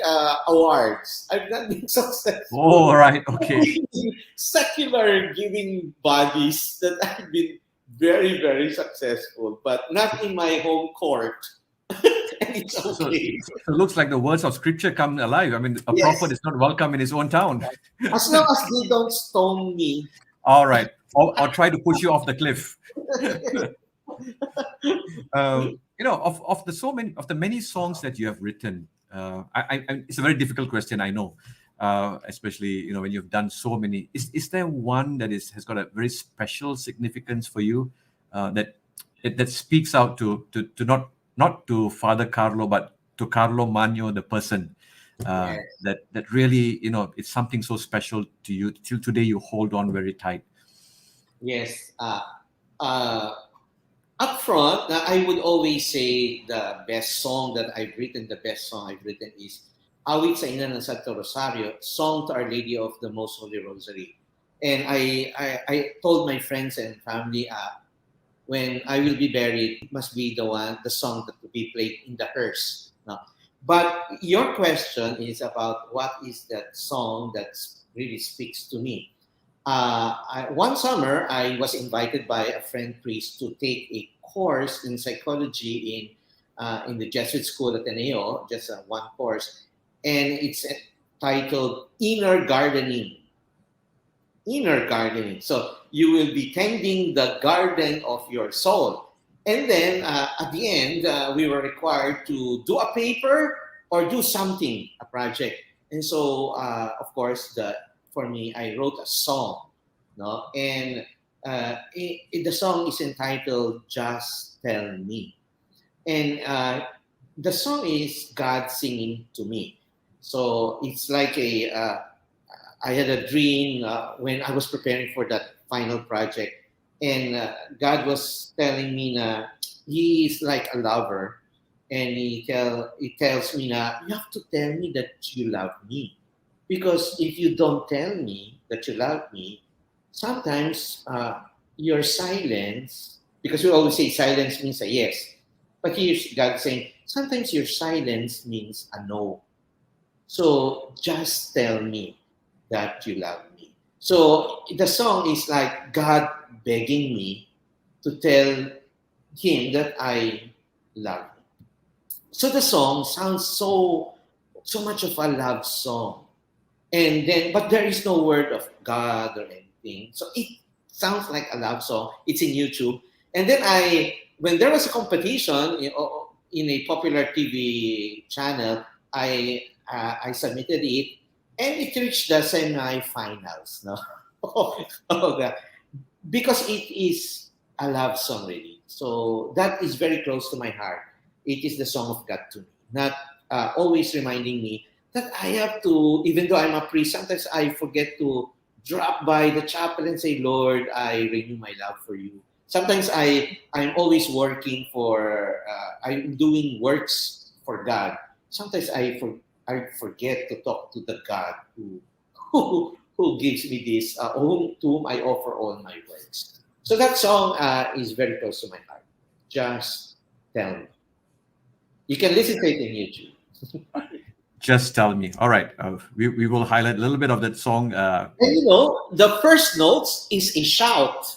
awards. I've not been successful. Oh, right. Okay. In secular giving bodies that I've been very, very successful, but not in my home court. And it's okay. So it looks like the words of scripture come alive. I mean, a prophet is not welcome in his own town. As long as they don't stone me. All right. Or try to push you off the cliff. Of the many songs that you have written, it's a very difficult question, I know, especially when you've done so many. Is there one that has got a very special significance for you, that speaks out to not to Father Carlo, but to Carlo Magno, the person, that really, it's something so special to you. Till today, you hold on very tight. Yes. Up front, I would always say the best song I've written is Awit sa Ina ng Santo Rosario, Song to Our Lady of the Most Holy Rosary. And I told my friends and family, when I will be buried, it must be the song that will be played in the hearse. No? But your question is about what is that song that really speaks to me. One summer, I was invited by a friend priest to take a course in psychology in the Jesuit School at Ateneo, just one course, and it's titled Inner Gardening. Inner gardening. So you will be tending the garden of your soul. And then at the end, we were required to do a paper or do something, a project. And so, of course, for me, I wrote a song, no? And the song is entitled "Just Tell Me," and the song is God singing to me. So it's like I had a dream when I was preparing for that final project, and God was telling me that He is like a lover, and He tells me that you have to tell me that you love me, because if you don't tell me that you love me, sometimes your silence, because we always say silence means a yes, but here's God saying sometimes your silence means a no. So just tell me that you love me. So the song is like God begging me to tell Him that I love Him. So the song sounds so much of a love song, and then but there is no word of God or anything. So it sounds like a love song. It's in YouTube, and then when there was a competition in a popular TV channel, I submitted it, and it reached the semi-finals. No, oh, God. Because it is a love song, really. So that is very close to my heart. It is the song of God to me, not always reminding me that I have to, even though I'm a priest, sometimes I forget to drop by the chapel and say, Lord, I renew my love for you. Sometimes I'm always working I'm doing works for God. Sometimes I forget to talk to the God who gives me this, to whom I offer all my works. So that song is very close to my heart. Just tell me. You can listen to it in YouTube. Just tell me. All right. We will highlight a little bit of that song. And the first notes is a shout.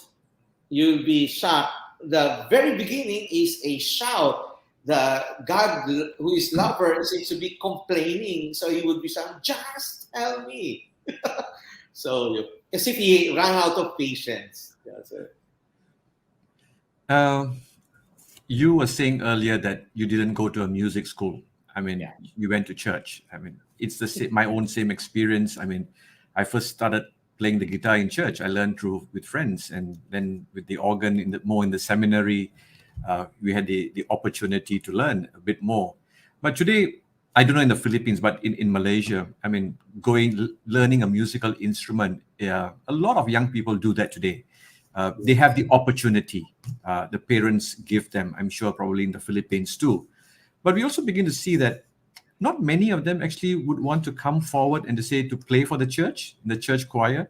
You'll be shocked. The very beginning is a shout. The God who is lover seems to be complaining. So he would be saying, just tell me. So as if he ran out of patience. That's it. You were saying earlier that you didn't go to a music school. I mean, Yeah. you went to church. I mean, it's my own same experience. I mean, I first started playing the guitar in church. I learned with friends, and then with the organ more in the seminary, we had the opportunity to learn a bit more. But today, I don't know in the Philippines, but in Malaysia, I mean, learning a musical instrument, a lot of young people do that today. They have the opportunity. The parents give them, I'm sure probably in the Philippines too. But we also begin to see that not many of them actually would want to come forward and to play for the church, in the church choir.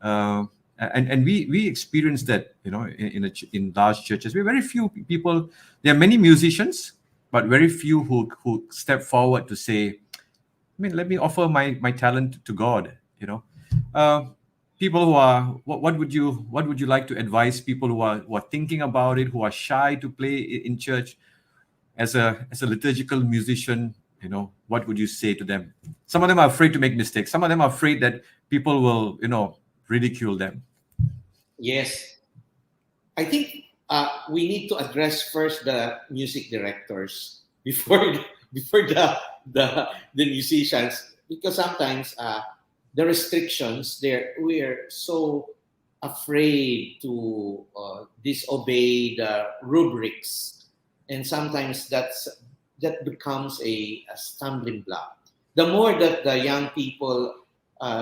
And we experience that, in large churches. We have very few people. There are many musicians, but very few who step forward to say, I mean, let me offer my talent to God. People who are, what would you like to advise people who are thinking about it, who are shy to play in church, as a liturgical musician? What would you say to them? Some of them are afraid to make mistakes. Some of them are afraid that people will ridicule them. Yes. I think we need to address first the music directors before the musicians, because sometimes the restrictions there, we're so afraid to disobey the rubrics, and sometimes that becomes a stumbling block. The more that the young people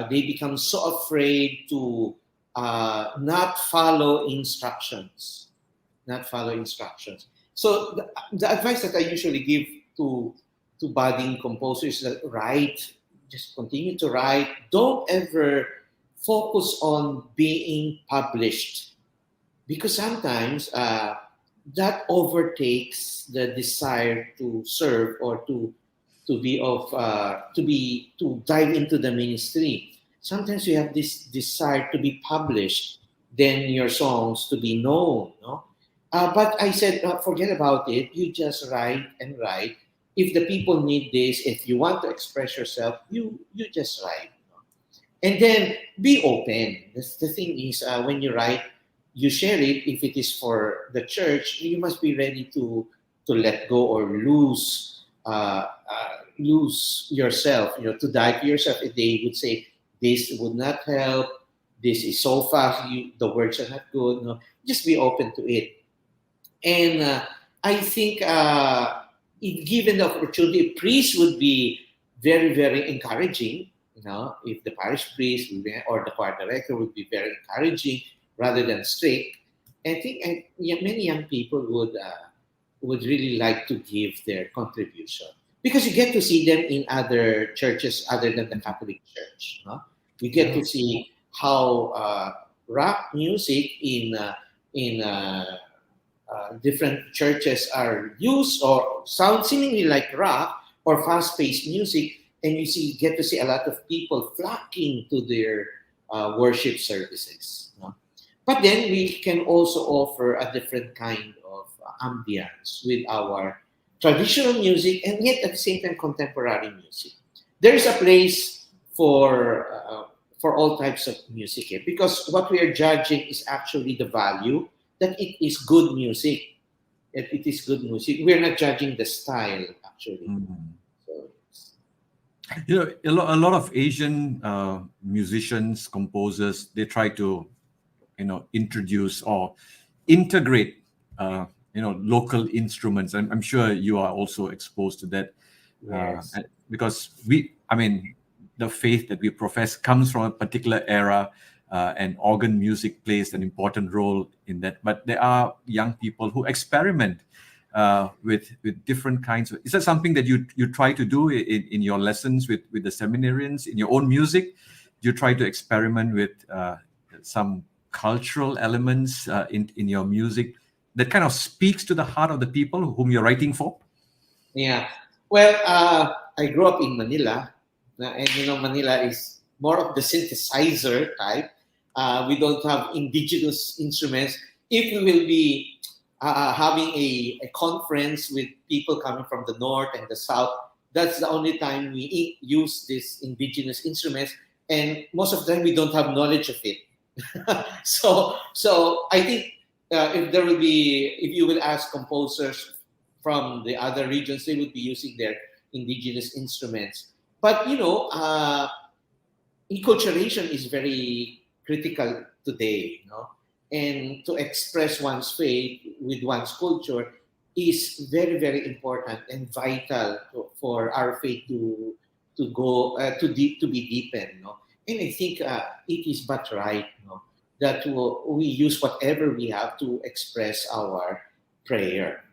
they become so afraid to not follow instructions. So the advice that I usually give to budding composers is that just continue to write. Don't ever focus on being published, because sometimes that overtakes the desire to serve or to dive into the ministry. Sometimes you have this desire to be published, then your songs to be known. No, But I said, forget about it. You just write and write. If the people need this, if you want to express yourself, you just write. And then be open. The thing is, when you write, you share it. If it is for the church, you must be ready to let go or lose yourself. To die to yourself. If they would say this would not help, this is so fast. The words are not good. No, just be open to it. And I think if given the opportunity, priest would be very, very encouraging. If the parish priest or the choir director would be very encouraging rather than strict. I think many young people would really like to give their contribution because you get to see them in other churches other than the Catholic Church. You get to see how rock music in different churches are used or sound seemingly like rock or fast-paced music, and get to see a lot of people flocking to their worship services. But then we can also offer a different kind of ambience with our traditional music and yet at the same time contemporary music. There is a place for all types of music here because what we are judging is actually the value that it is good music. That it is good music. We're not judging the style actually. So, a lot of Asian musicians, composers, they try to, introduce or integrate, local instruments. I'm sure you are also exposed to that. Yes. Because the faith that we profess comes from a particular era, and organ music plays an important role in that. But there are young people who experiment with different kinds of. Is that something that you try to do in your lessons with the seminarians in your own music? Do you try to experiment with some cultural elements in your music that kind of speaks to the heart of the people whom you're writing for? Yeah. Well, I grew up in Manila, and Manila is more of the synthesizer type. We don't have indigenous instruments. If we will be having a conference with people coming from the north and the south, that's the only time we use these indigenous instruments. And most of the time, we don't have knowledge of it. So I think if you will ask composers from the other regions, they would be using their indigenous instruments. But enculturation is very critical today, and to express one's faith with one's culture is very, very important and vital for our faith to go to be deepened. And I think it is but right that we use whatever we have to express our prayer.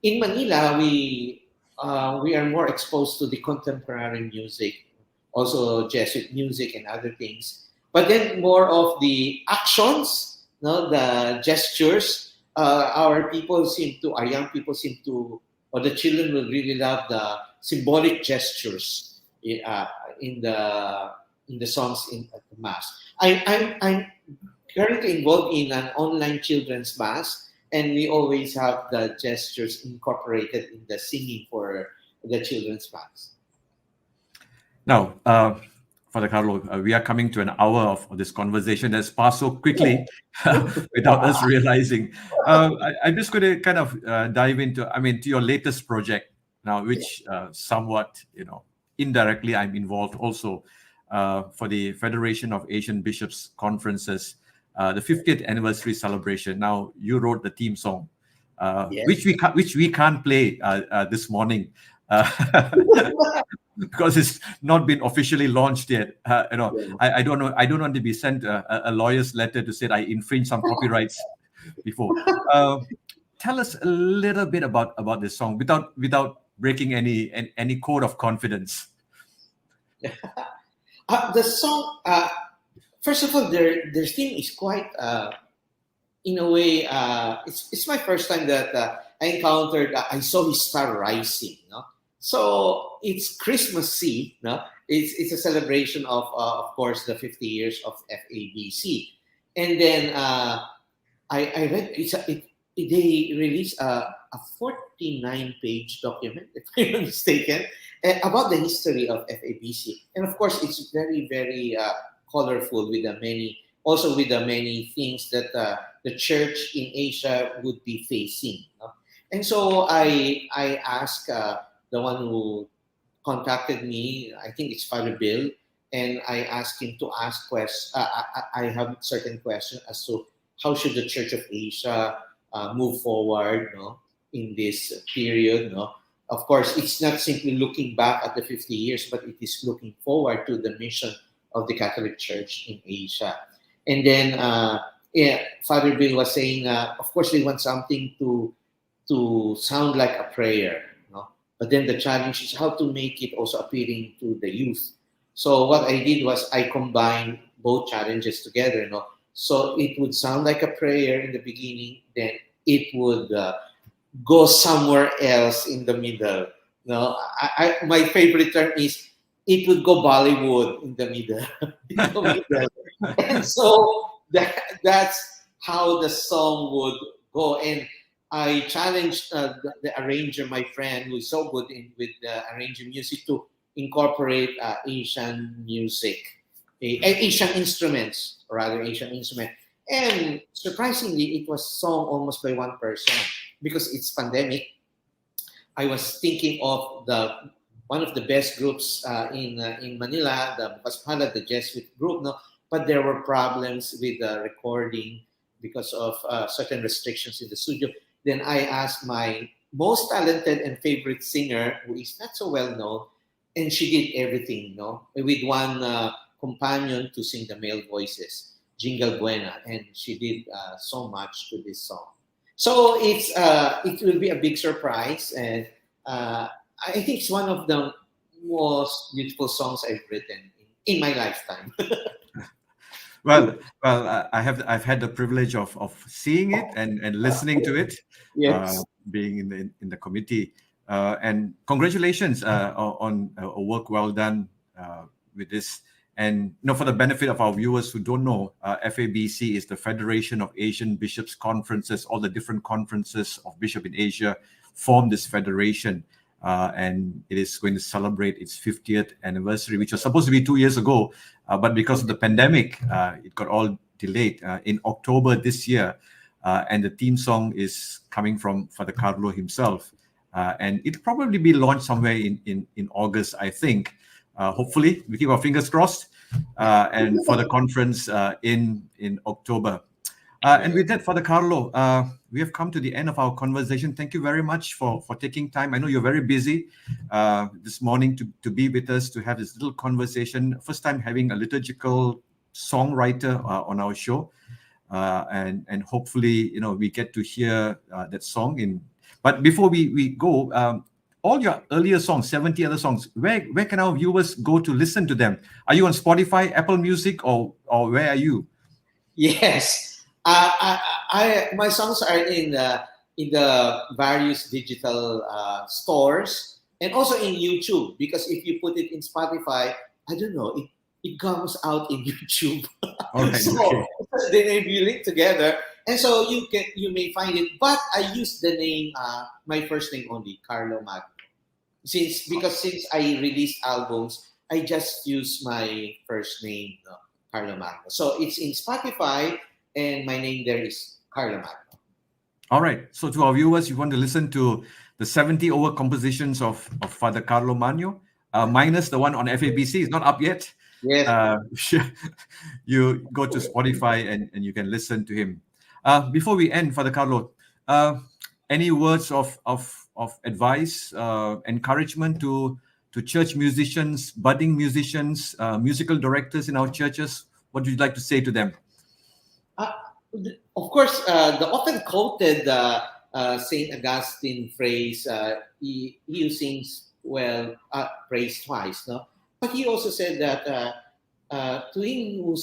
In Manila, we are more exposed to the contemporary music, also Jesuit music and other things. But then more of the actions, the gestures. Our young people or the children will really love the symbolic gestures in the songs at the mass. I'm currently involved in an online children's mass, and we always have the gestures incorporated in the singing for the children's mass. Now, Father Carlo, we are coming to an hour of this conversation that's passed so quickly without us realizing. I'm just going to kind of dive into, to your latest project now, which somewhat, indirectly I'm involved also for the Federation of Asian Bishops Conferences, the 50th anniversary celebration. Now, you wrote the theme song, Yes. which we can't play this morning. Because it's not been officially launched yet. I don't know. I don't want to be sent a lawyer's letter to say that I infringed some copyrights before. Tell us a little bit about this song without breaking any code of confidence. The song, first of all, their theme is quite, in a way, it's my first time that I encountered. I saw his star rising. So it's Christmassy, It's a celebration of course, the 50 years of FABC, and then I read they released a 49-page document, if I'm not mistaken, about the history of FABC. And of course, it's very, very colorful with the many, also with the many things that the church in Asia would be facing. No? And so I asked the one who contacted me, I think it's Father Bill, and I asked him to ask questions. I have certain questions as to how should the Church of Asia move forward, no, in this period, no. Of course, it's not simply looking back at the 50 years, but it is looking forward to the mission of the Catholic Church in Asia. And then, yeah, Father Bill was saying, of course, they want something to sound like a prayer, no? But then the challenge is how to make it also appealing to the youth. So what I did was I combined both challenges together, no? So it would sound like a prayer in the beginning, then it would go somewhere else in the middle. No, my favorite term is it would go Bollywood in the middle. In the middle. And so that's how the song would go. And I challenged the arranger, my friend, who is so good with arranging music, to incorporate Asian music, Asian instruments, rather Asian instrument. And surprisingly, it was sung almost by one person because it's pandemic. I was thinking of one of the best groups in Manila, the Bukaspala, the Jesuit group, no, but there were problems with the recording because of certain restrictions in the studio. Then I asked my most talented and favorite singer, who is not so well known, and she did everything, no, with one companion to sing the male voices, Jingle Buena, and she did so much to this song. So it will be a big surprise, and I think it's one of the most beautiful songs I've written in my lifetime. I've had the privilege of seeing it and listening to it, Yes. being in the committee, and congratulations on a work well done with this. And for the benefit of our viewers who don't know, FABC is the Federation of Asian Bishops' Conferences. All the different conferences of Bishop in Asia form this federation, and it is going to celebrate its 50th anniversary, which was supposed to be 2 years ago, but because of the pandemic, it got all delayed in October this year. And the theme song is coming from Father Carlo himself, and it'll probably be launched somewhere in August, I think. Hopefully, we keep our fingers crossed, and for the conference in October. And with that, Father Carlo, we have come to the end of our conversation. Thank you very much for taking time. I know you're very busy this morning to be with us, to have this little conversation. First time having a liturgical songwriter on our show. And hopefully, we get to hear that song. But before we go, all your earlier songs, 70 other songs, where can our viewers go to listen to them? Are you on Spotify, Apple Music, or where are you? Yes. My songs are in the various digital stores and also in YouTube, because if you put it in Spotify, I don't know, it comes out in YouTube. All right, So okay. they may be linked together, and so you may find it. But I use the name, my first name only, Carlo Magno. Since I released albums, I just use my first name, Carlo Magno. So it's in Spotify, and my name there is Carlo Magno. All right. So to our viewers, you want to listen to the 70 over compositions of Father Carlo Mano, minus the one on FABC. It's not up yet. Yes. You go to Spotify and you can listen to him. Before we end, Father Carlo, any words of advice, encouragement to church musicians, budding musicians, musical directors in our churches? What would you like to say to them? Of course, the often quoted Saint Augustine phrase, he who sings well prays twice, no? But he also said that to him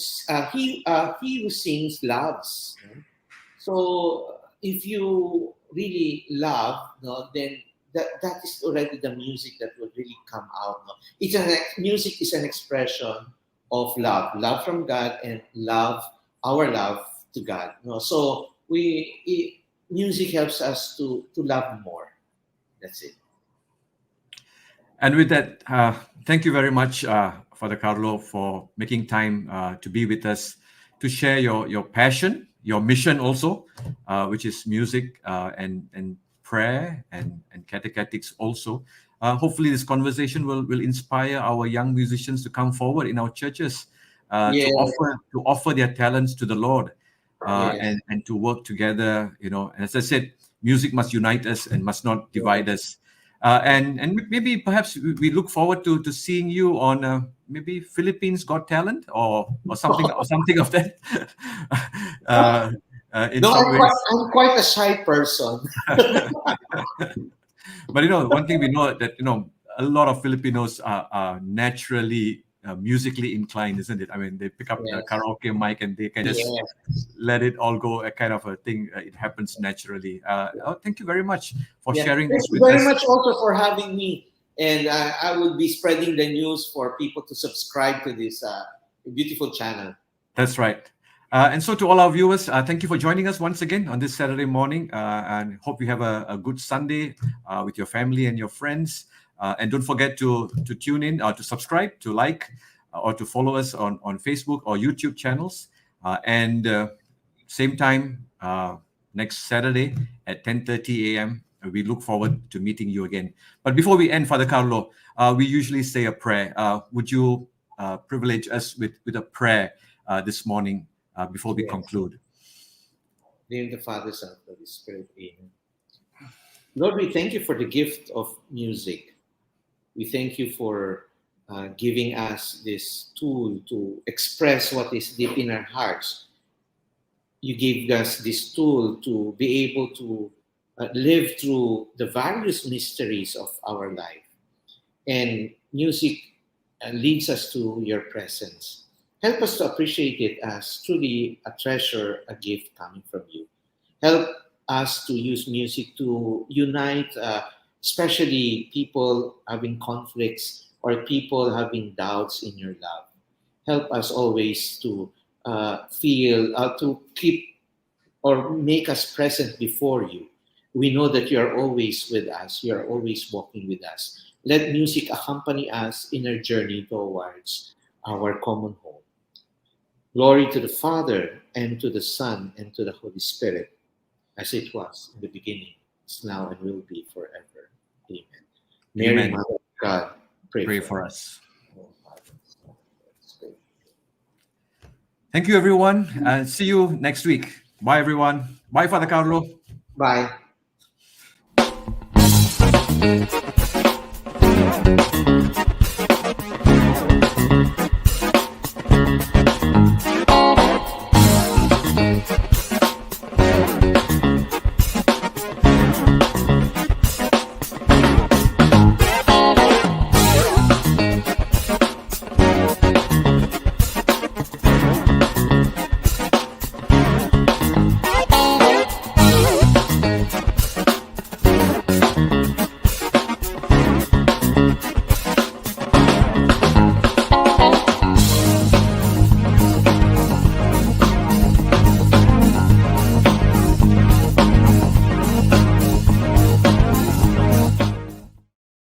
he who sings loves. No? So if you really love, no, then that is already the music that will really come out. No? Music is an expression of love from God, and our love to God. No? So music helps us to love more. That's it. And with that, thank you very much, Father Carlo, for making time to be with us, to share your passion, your mission also, which is music and prayer and catechetics also. Hopefully, this conversation will inspire our young musicians to come forward in our churches Yeah, to offer their talents to the Lord yes, and to work together. And as I said, music must unite us and must not divide us. And maybe perhaps we look forward to seeing you on maybe Philippines Got Talent or something of that. In no, some ways, I'm quite a shy person. but one thing we know that a lot of Filipinos are naturally musically inclined, isn't it? I mean, they pick up the Yes, karaoke mic and they can just yes, let it all go, a kind of a thing. It happens naturally. Thank you very much for yeah. sharing Thank this you with very us. much also for having me, and I will be spreading the news for people to subscribe to this beautiful channel. That's right. And so to all our viewers, thank you for joining us once again on this Saturday morning, and hope you have a good Sunday with your family and your friends. And don't forget to tune in, to subscribe, to like, or to follow us on Facebook or YouTube channels. And same time next Saturday at 10:30 a.m. We look forward to meeting you again. But before we end, Father Carlo, we usually say a prayer. Would you privilege us with a prayer this morning before we Yes. conclude? In the name of the Father, Son, and Holy Spirit. Amen. Lord, we thank you for the gift of music. We thank you for giving us this tool to express what is deep in our hearts. You gave us this tool to be able to live through the various mysteries of our life. And music leads us to your presence. Help us to appreciate it as truly a treasure, a gift coming from you. Help us to use music to unite, especially people having conflicts or people having doubts in your love. Help us always to to keep or make us present before you. We know that you are always with us, you are always walking with us. Let music accompany us in our journey towards our common home. Glory to the Father, and to the Son, and to the Holy Spirit, as it was in the beginning, is now, and will be forever. Amen. Mary, Amen. Mother of God, pray, Pray for for us. us. Oh, Father, Son, Holy Spirit. Thank you, everyone. And see you next week. Bye, everyone. Bye, Father Carlo. Bye.